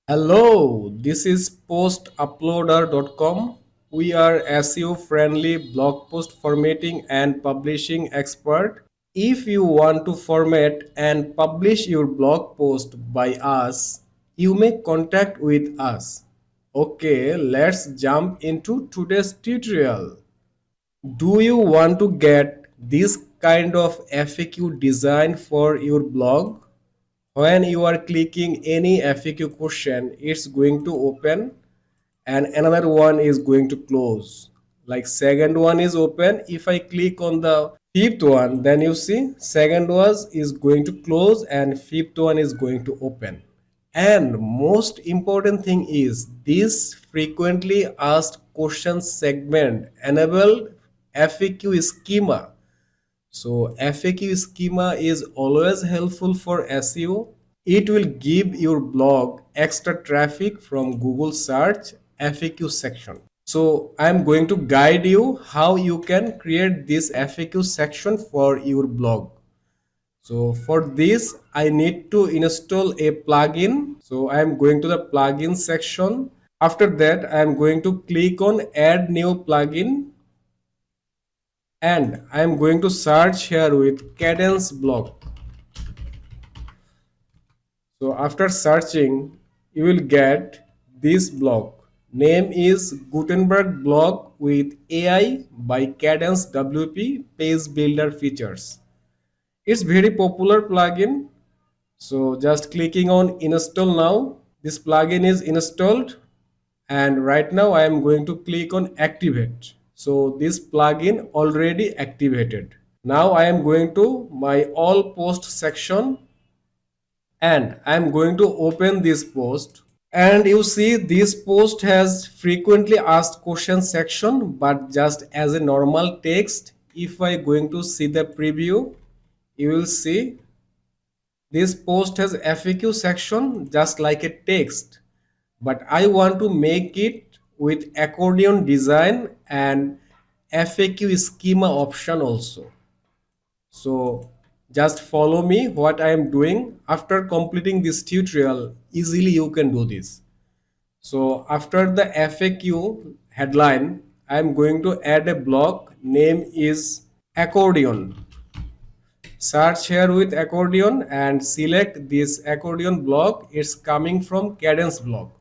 Hello, this is postuploader.com. We are SEO friendly blog post formatting and publishing expert. If you want to format and publish your blog post by us, you may contact with us. Okay, let's jump into today's tutorial. Do you want to get this kind of FAQ design for your blog? When you are clicking any FAQ question, it's going to open and another one is going to close. Like second one is open. If I click on the fifth one, then you see second was is going to close and fifth one is going to open. And most important thing is this frequently asked questions segment enable FAQ schema. So FAQ schema is always helpful for SEO. It will give your blog extra traffic from Google search FAQ section. So I'm going to guide you how you can create this FAQ section for your blog. So for this, I need to install a plugin. So I'm going to the plugin section. After that, I'm going to click on add new plugin and I'm going to search here with Kadence Block. So after searching, you will get this blog. Name is Gutenberg blog with AI by Kadence WP Page Builder features. It's very popular plugin. So just clicking on install now. This plugin is installed and right now I am going to click on activate. So this plugin already activated. Now I am going to my all post section and I'm going to open this post and you see this post has frequently asked questions section but just as a normal text. If I going to see the preview, you will see this post has FAQ section just like a text, but I want to make it with accordion design and FAQ schema option also. So just follow me what I am doing. After completing this tutorial, easily you can do this. So after the FAQ headline, I am going to add a block. Name is Accordion. Search here with Accordion and select this Accordion block. It's coming from Kadence block.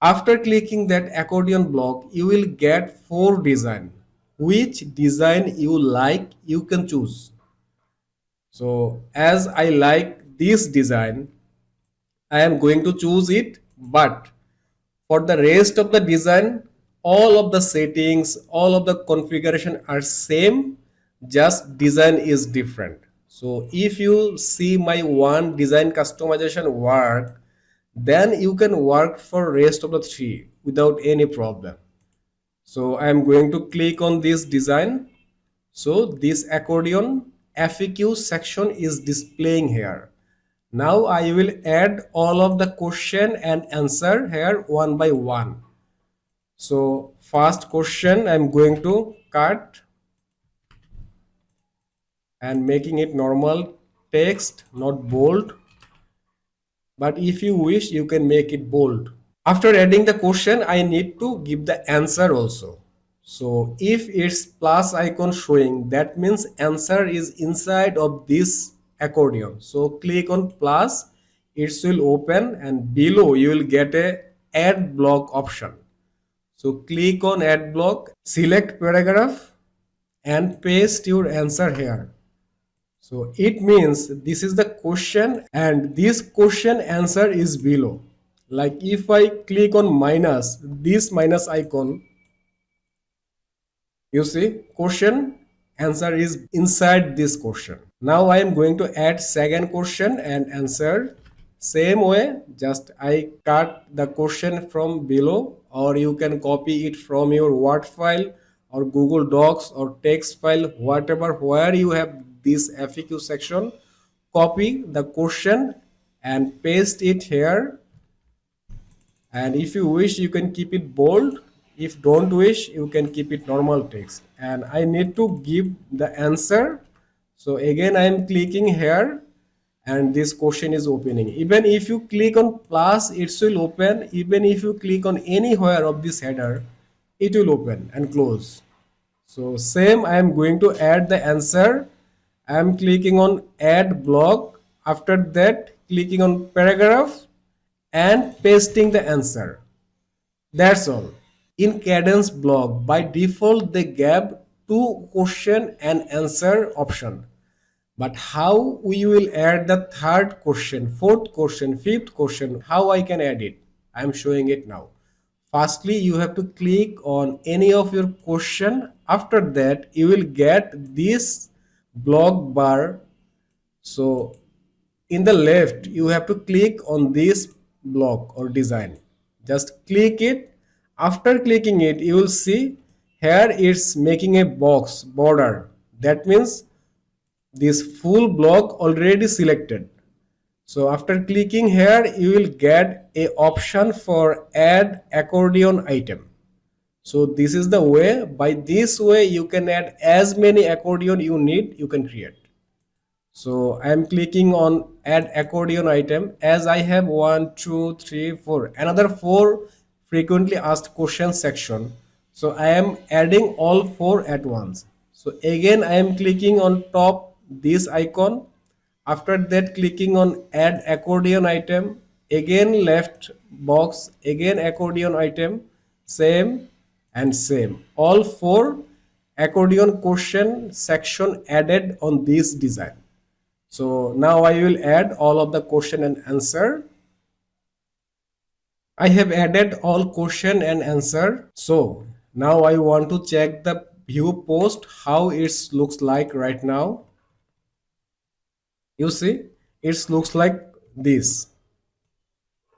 After clicking that Accordion block, you will get 4 design. Which design you like, you can choose. So as I like this design, I am going to choose it, but for the rest of the design, all of the settings, all of the configuration are same, just design is different. So if you see my one design customization work, then you can work for rest of the 3 without any problem. So I am going to click on this design. So this accordion FAQ section is displaying here. Now I will add all of the question and answer here one by one. So first question I'm going to cut and making it normal text, not bold. But if you wish, you can make it bold. After adding the question, I need to give the answer also. So if it's plus icon showing, that means answer is inside of this accordion. So click on plus, it will open and below you will get a add block option. So click on add block, select paragraph and paste your answer here. So it means this is the question and this question answer is below. Like if I click on minus, this minus icon, you see question answer is inside this question. Now I am going to add second question and answer. Same way, just I cut the question from below, or you can copy it from your Word file or Google Docs or text file, whatever, where you have this FAQ section. Copy the question and paste it here, and if you wish you can keep it bold, if don't wish you can keep it normal text. And I need to give the answer. So again I am clicking here and this question is opening. Even if you click on plus, it will open. Even if you click on anywhere of this header, it will open and close. So same, I am going to add the answer. I am clicking on add block. After that, clicking on paragraph and pasting the answer. That's all. In Cadence block, by default, they gave two question and answer option. But how we will add the third question, fourth question, fifth question, how I can add it? I am showing it now. Firstly, you have to click on any of your question. After that, you will get this block bar. So in the left, you have to click on this block or design. Just click it. After clicking it, you will see here it's making a box border. That means this full block already selected. So after clicking here, you will get a option for add accordion item. So this is the way. By this way, you can add as many accordion you need, you can create. So I am clicking on add accordion item. As I have 1, 2, 3, 4, another 4 frequently asked questions section. So I am adding all 4 at once. So again, I am clicking on top this icon. After that, clicking on add accordion item. Again, left box, again accordion item, same and same. All 4 accordion question section added on this design. So now I will add all of the question and answer. I have added all question and answer. So now I want to check the view post, how it looks like right now. You see, it looks like this.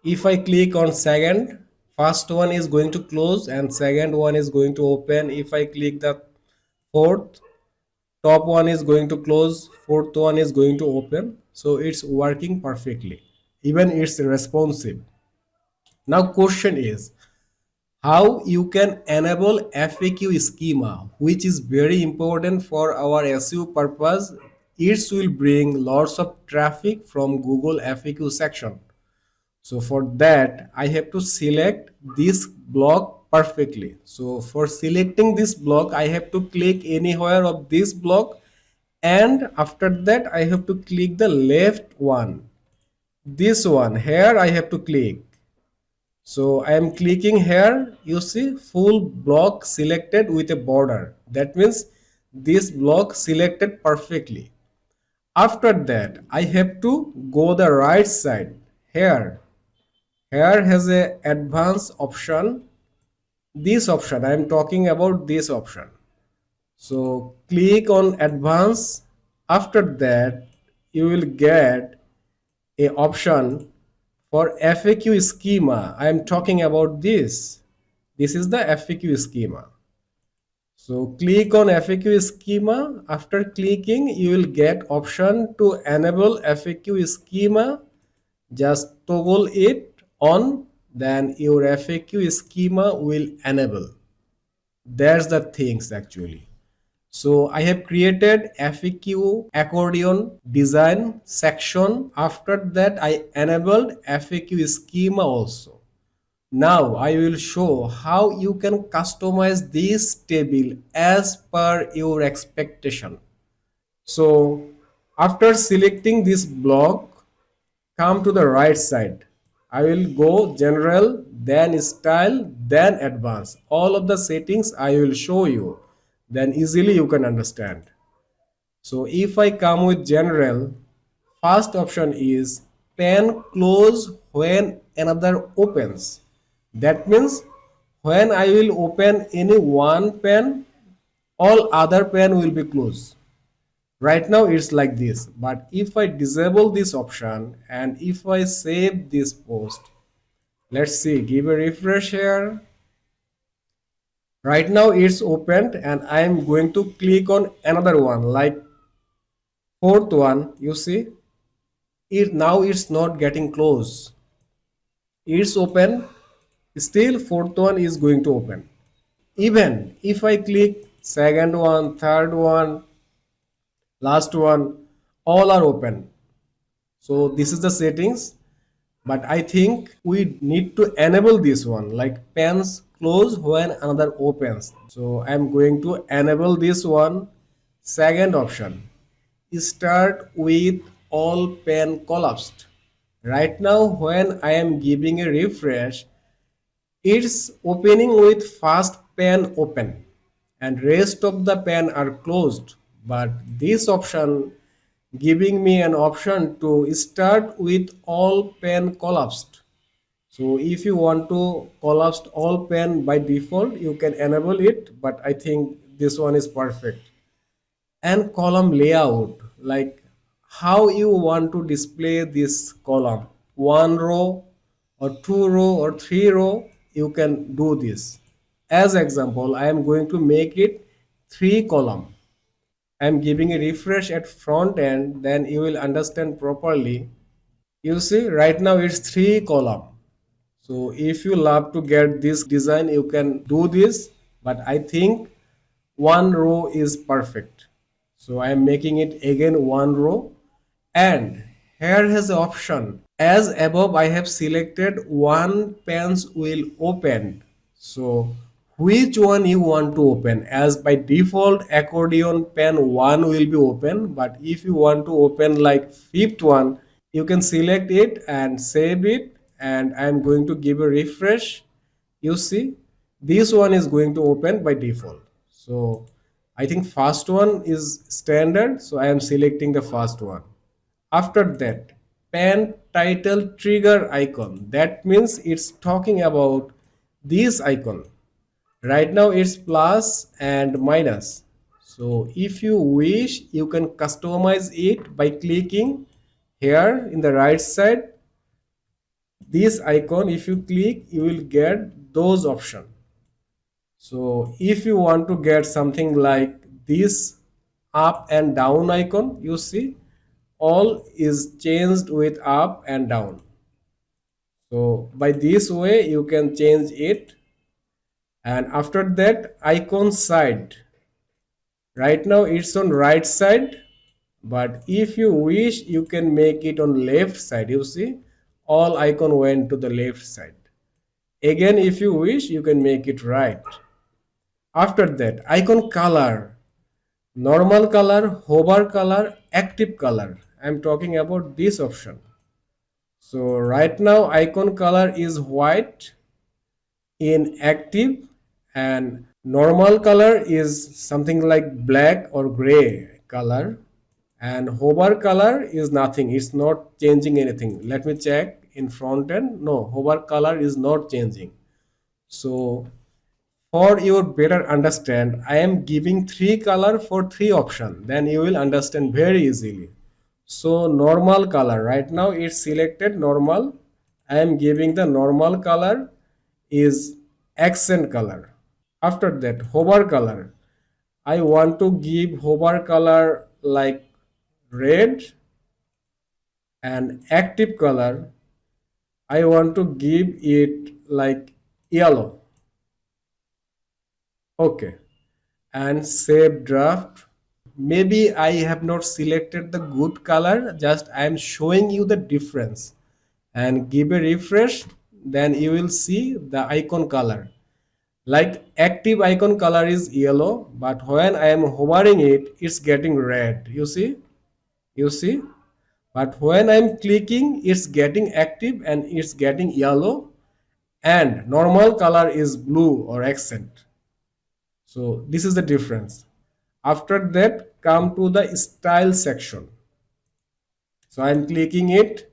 If I click on second, first one is going to close and second one is going to open. If I click the fourth, top one is going to close, fourth one is going to open. So it's working perfectly. Even it's responsive. Now question is how you can enable FAQ schema, which is very important for our SEO purpose. It will bring lots of traffic from Google FAQ section. So for that, I have to select this block perfectly. So for selecting this block, I have to click anywhere of this block, and after that I have to click the left one. This one here I have to click. So I am clicking here. You see full block selected with a border. That means this block selected perfectly. After that, I have to go the right side. Here has a advanced option. This option, I am talking about this option. So click on advanced. After that, you will get a option for FAQ schema. I am talking about this. This is the FAQ schema. So click on FAQ schema. After clicking, you will get option to enable FAQ schema. Just toggle it on, then your FAQ schema will enable. There's the things actually. So I have created FAQ accordion design section. After that, I enabled FAQ schema also. Now I will show how you can customize this table as per your expectation. So after selecting this block, come to the right side. I will go general, then style, then advanced. All of the settings I will show you. Then easily you can understand. So if I come with general, first option is pen close when another opens. That means when I will open any one pen, all other pen will be closed. Right now it's like this, but if I disable this option and if I save this post, let's see, give a refresh here. Right now it's opened and I am going to click on another one like fourth one. You see it now, it's not getting close. It's open, still fourth one is going to open. Even if I click second one, third one, last one, all are open. So this is the settings, but I think we need to enable this one, like pens close when another opens. So I'm going to enable this one. Second option, start with all pen collapsed. Right now when I am giving a refresh, it's opening with first pen open and rest of the pen are closed. But this option giving me an option to start with all pen collapsed. So if you want to collapse all pen by default, you can enable it, but I think this one is perfect. And column layout, like how you want to display this column, one row or two row or three row, you can do this. As example, I am going to make it three column. I am giving a refresh at front end, then you will understand properly. You see right now it's three column. So if you love to get this design, you can do this, but I think one row is perfect. So I am making it again one row, and here has the option. As above, I have selected one pens will open. So which one you want to open? As by default, accordion pen one will be open, but if you want to open like fifth one, you can select it and save it, and I'm going to give a refresh. You see this one is going to open by default. So I think first one is standard, so I am selecting the first one. After that, pen title trigger icon, that means it's talking about this icon. Right now it's plus and minus. So if you wish, you can customize it by clicking here in the right side. This icon, if you click, you will get those options. So if you want to get something like this up and down icon, you see all is changed with up and down. So by this way you can change it. And after that, icon side, right now it's on right side, but if you wish, you can make it on left side. You see all icon went to the left side. Again, if you wish, you can make it right. After that, icon color, normal color, hover color, active color. I'm talking about this option. So right now icon color is white in active, and normal color is something like black or gray color, and hover color is nothing, it's not changing anything. Let me check in front end. No, hover color is not changing. So for your better understand, I am giving three color for three option, then you will understand very easily. So normal color, right now it's selected normal. I am giving the normal color is accent color. After that, hover color, I want to give hover color like red, and active color I want to give it like yellow. Okay, and save draft. Maybe I have not selected the good color, just I am showing you the difference. And give a refresh, then you will see the icon color. Like active icon color is yellow, but when I am hovering it, it's getting red. You see, but when I'm clicking, it's getting active and it's getting yellow, and normal color is blue or accent. So this is the difference. After that, come to the style section. So I'm clicking it,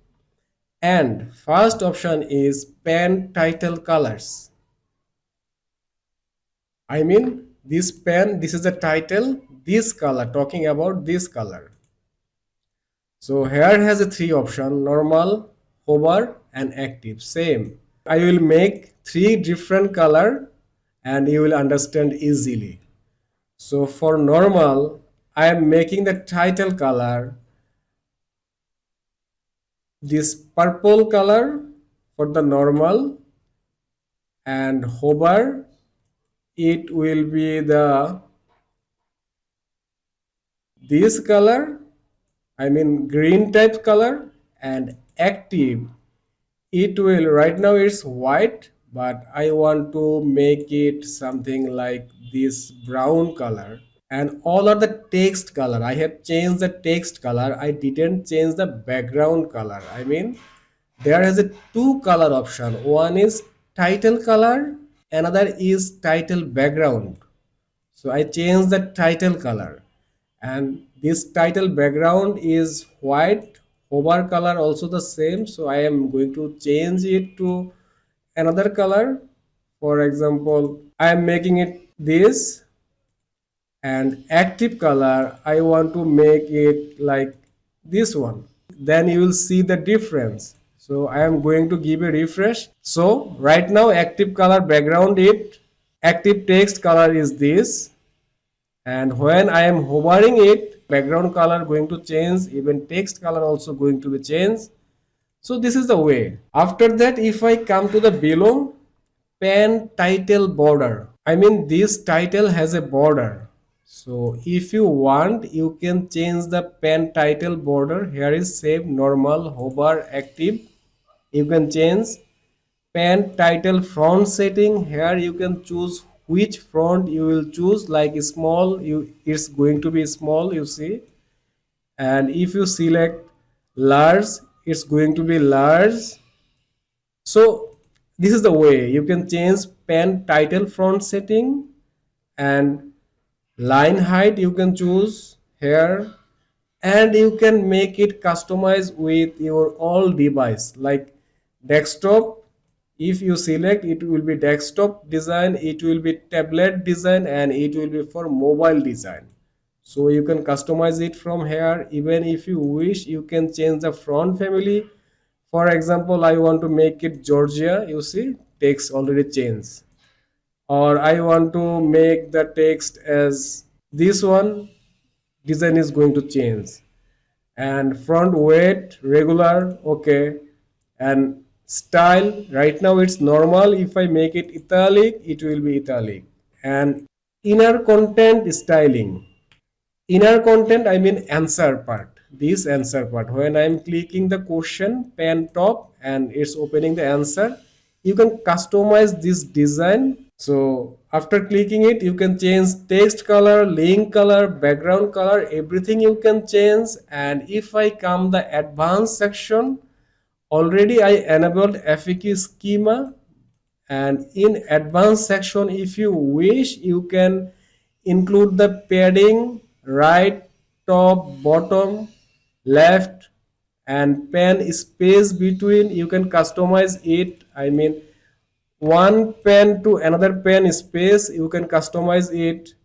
and first option is pen title colors. I mean this pen, this is the title, this color, talking about this color. So here has a three option: normal, hover, and active. Same. I will make three different color and you will understand easily. So for normal, I am making the title color this purple color for the normal, and hover it will be the this color, I mean green type color, and active, it will, right now it's white, but I want to make it something like this brown color. And all are the text color, I have changed the text color, I didn't change the background color. I mean, there is a two color option, one is title color, another is title background. So I changed the title color, and this title background is white, hover color also the same, so I am going to change it to another color. For example, I am making it this, and active color I want to make it like this one. Then you will see the difference. So I am going to give a refresh. So right now active color background, it active text color is this, and when I am hovering it, background color going to change, even text color also going to be changed. So this is the way. After that, if I come to the below, pen title border, I mean this title has a border. So if you want, you can change the pen title border. Here is save, normal, hover, active. You can change pen title font setting. Here you can choose which font you will choose, like small, it's going to be small, you see. And if you select large, it's going to be large. So this is the way you can change pen title font setting, and line height you can choose here, and you can make it customized with your all device like desktop. If you select, it will be desktop design, it will be tablet design, and it will be for mobile design. So you can customize it from here. Even if you wish, you can change the font family. For example, I want to make it Georgia, you see text already changed. Or I want to make the text as this one, design is going to change. And front weight regular, okay. And style, right now it's normal, if I make it italic, it will be italic. And inner content styling, inner content, I mean answer part, this answer part, when I'm clicking the question pen top and it's opening the answer, you can customize this design. So after clicking it, you can change text color, link color, background color, everything you can change. And if I come the advanced section, already I enabled FAQ schema, and in advanced section, if you wish, you can include the padding, right, top, bottom, left, and pen space between. You can customize it. I mean, one pen to another pen space, you can customize it.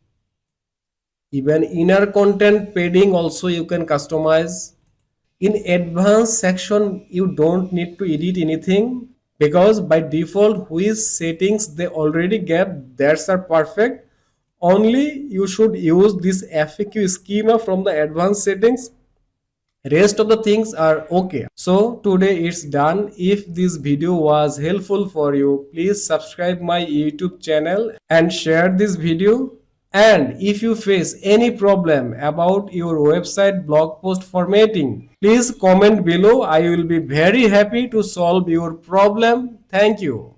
Even inner content padding also you can customize. In advanced section, you don't need to edit anything, because by default which settings they already gave, that's are perfect. Only you should use this FAQ schema from the advanced settings, rest of the things are okay. So today it's done. If this video was helpful for you, please subscribe my YouTube channel and share this video. And if you face any problem about your website blog post formatting, please comment below. I will be very happy to solve your problem. Thank you.